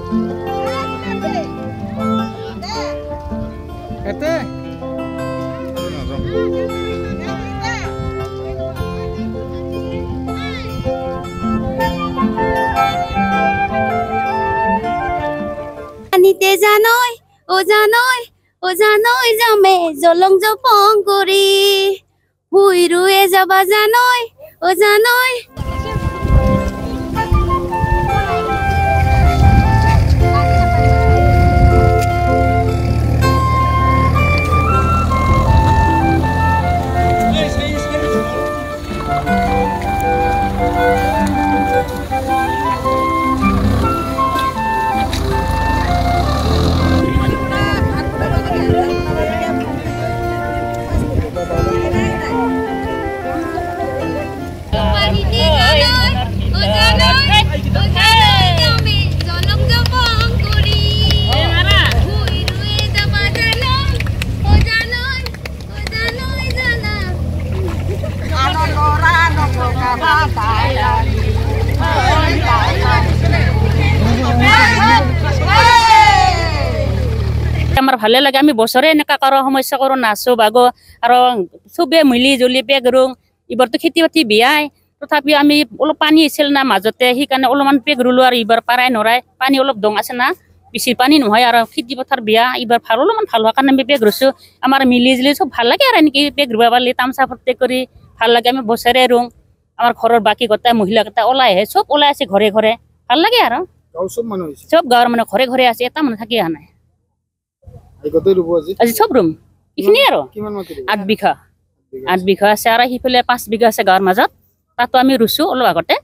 Ete. Anite janoi, o janoi jame jolong jopong kori. Hui rue jaba janoi, o janoi. আমার ভালে লাগে আমি বছরে এনেকা কারো সমস্যা করো নাচো বাগো আর সবে মিলি জুলি পেগ রুং এবারতো খেতি বাতি বিয়াই তথাপি আমি অলপ পানী আছিল না মাজতে সেইকাৰণে অলপমান পেগ ৰুলো আৰু এইবাৰ পাৰাই নৰাই পানী অলপ দং আছে না বেছি পানী নহয় আৰু খেতি পথাৰ বিয়া এইবাৰ ভাল অলপমান ভাল হোৱাৰ কাৰণে আমি পেগ ৰুছো আমাৰ মিলি জুলি চব ভাল লাগে আৰু এনেকৈ পেগ ৰুব পাৰিলে তামচা ফৰ্তি কৰি ভাল লাগে আমি বছৰে ৰুং আমাৰ ঘৰৰ বাকী গোটাই মহিলাকেইটা ওলাই আহে চব ওলাই আছে ঘৰে ঘৰে ভাল লাগে আৰু চব গাঁৱৰ মানে ঘৰে ঘৰে আছে এটা মানুহ থাকি অহা নাই আজি চব ৰুম এইখিনি আৰু 8 বিঘা আছে আৰু সিফালে 5 বিঘা আছে গাঁৱৰ মাজত তাতো আমি ৰুছো অলপ আগতে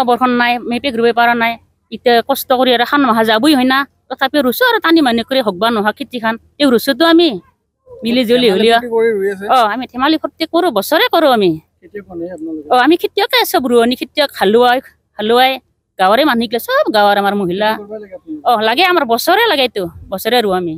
বৰষুণ নাই মেপেক ৰুব পৰা নাই এতিয়া কষ্ট কৰি আৰু খান মাহ যাবই হয় না তথাপি ৰুছো আৰু টানি মানি কৰি হক বা নোহোৱা খেতিখন এই ৰুছোতো আমি মিলি জুলি হলিয়া আমি ধেমালি ফূৰ্তি কৰো বছৰে কৰো আমি আমি খেতিয়কে চব ৰোৱনী খেতিয়ক হালোৱাই গাঁৱৰে মানুহগিলা চব গাঁৱৰ আমাৰ মহিলা লাগে আমাৰ বছৰে লাগে এইটো বছৰে ৰুওঁ আমি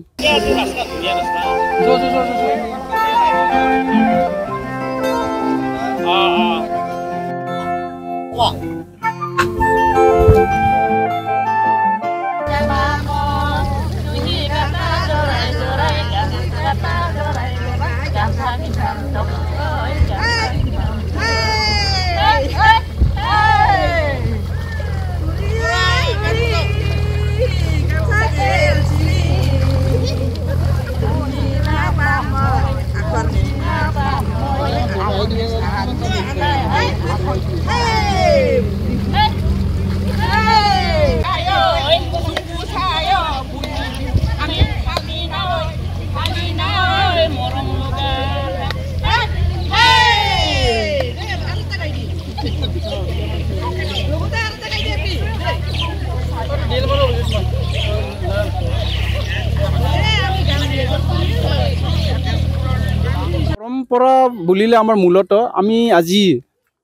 পৰম্পৰা বুলিলে আমাৰ মূলত আমি আজি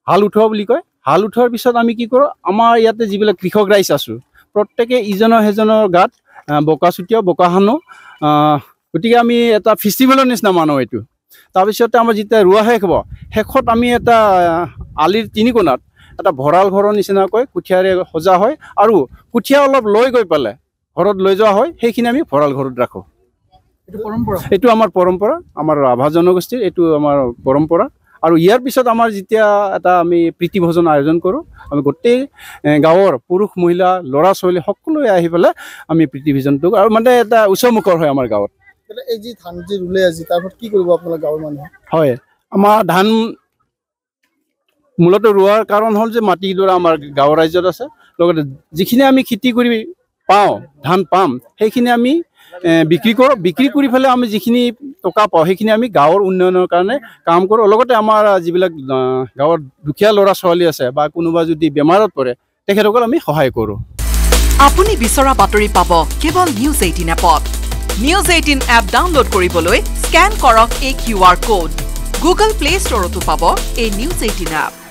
হাল উঠোৱা বুলি কয় হাল উঠোৱাৰ পিছত আমি কি কৰোঁ আমাৰ ইয়াতে যিবিলাক কৃষক ৰাইজ আছো প্ৰত্যেকে ইজনৰ হেজনৰ গাত বোকা ছুটিয়াও বোকা সানো গতিকে আমি এটা ফেষ্টিভেলৰ নিচিনা মানো এইটো তাৰপিছতে আমাৰ যেতিয়া ৰোৱা শেষ হ'ব শেষত আমি এটা আলিৰ তিনি কোণাত এটা ভঁৰাল ঘৰৰ নিচিনাকৈ কঠীয়াৰে সজা হয় আৰু কঠীয়া অলপ লৈ গৈ পেলাই ঘৰত লৈ যোৱা হয় সেইখিনি আমি ভঁৰাল ঘৰত ৰাখোঁ এইটো আমাৰ পৰম্পৰা আমাৰ ৰাভা জনগোষ্ঠীৰ এইটো আমাৰ পৰম্পৰা আৰু ইয়াৰ পিছত আমাৰ যেতিয়া এটা আমি প্ৰীতি ভোজন আয়োজন কৰোঁ আমি গোটেই গাঁৱৰ পুৰুষ মহিলা ল'ৰা ছোৱালী সকলোৱে আহি পেলাই আমি প্ৰীতি ভোজনটো আৰু মানে এটা উৎসৱমুখৰ হয় আমাৰ গাঁৱত এই যি ধান যি ৰুলে আজি তাৰপৰা কি কৰিব আপোনালোকৰ গাঁৱৰ মানুহে হয় আমাৰ ধান মূলত ৰোৱাৰ কাৰণ হ'ল যে মাটিডৰা আমাৰ গাঁৱৰ ৰাজ্যত আছে লগতে যিখিনি আমি খেতি কৰি পাওঁ ধান পাম সেইখিনি আমি বিক্ৰী কৰোঁ বিক্ৰী কৰি পেলাই আমি যিখিনি টকা পাওঁ সেইখিনি আমি গাঁৱৰ উন্নয়নৰ কাৰণে কাম কৰোঁ লগতে আমাৰ যিবিলাক গাঁৱৰ দুখীয়া ল'ৰা ছোৱালী আছে বা কোনোবা যদি বেমাৰত পৰে তেখেতসকল আমি সহায় কৰোঁ আপুনি বিচৰা বাতৰি পাব কেৱল নিউজ 18 এপত নিউজ 18 এপ ডাউনলোড কৰিবলৈ স্ক্যান কৰক এই QR কোড গুগল প্লে ষ্টৰতো পাব এই নিউজ 18 এপ